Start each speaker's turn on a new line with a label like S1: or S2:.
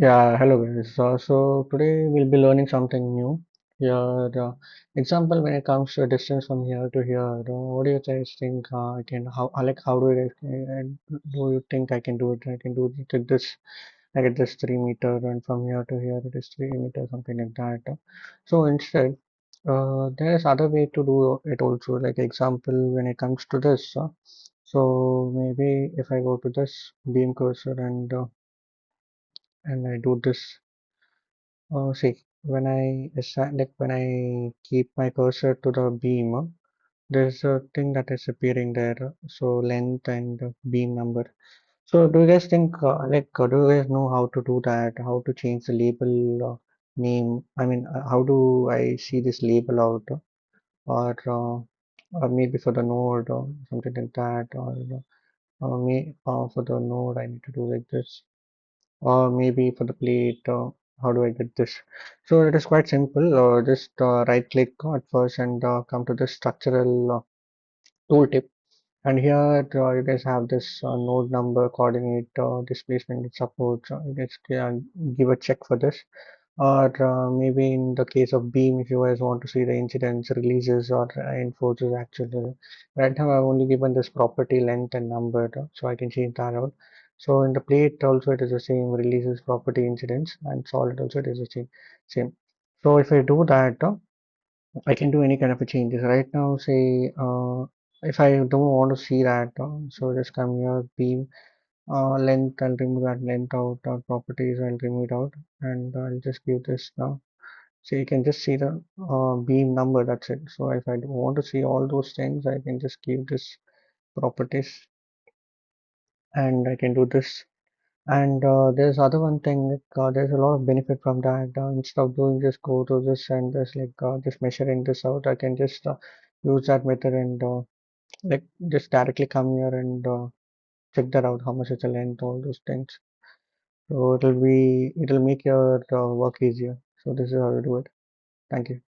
S1: Yeah, hello guys. So today we'll be learning something new. Here, example when it comes to distance from here to here, what do you guys think? I can how do you do you think I can do it? I can do it like this. I get this 3 meter, and from here to here it is 3 meter, something like that. So instead, there is other way to do it also. Like example when it comes to this. So maybe if I go to this beam cursor and I do this. See, when I keep my cursor to the beam, there's a thing that is appearing there. So length and beam number. So do you guys think, do you guys know how to do that? How to change the label name? I mean, how do I see this label out? Or maybe for the node or something like that, or for the node I need to do like this. Or maybe for the plate, how do I get this? So it is quite simple. Just right click at first and come to the structural tooltip. And here you guys have this node number, coordinate, displacement, and support. You guys can give a check for this. Or maybe in the case of beam, if you guys want to see the incidence, releases, or enforces actually. Right now, I've only given this property length and number, so I can change that out. So in the plate also it is the same, releases, property, incidence, and solid also it is the same. So if I do that, I can do any kind of a changes. Right now, say if I don't want to see that, so just come here, beam length, I'll remove that length out, properties, I'll remove it out, and I'll just give this now. So you can just see the beam number, that's it. So if I want to see all those things, I can just give this properties and I can do this. And there's other one thing, like, there's a lot of benefit from that. Instead of doing just go to this and just measuring this out, I can just use that method and just directly come here and check that out, how much is the length, all those things. So it'll make your work easier. So this is how you do it. Thank you.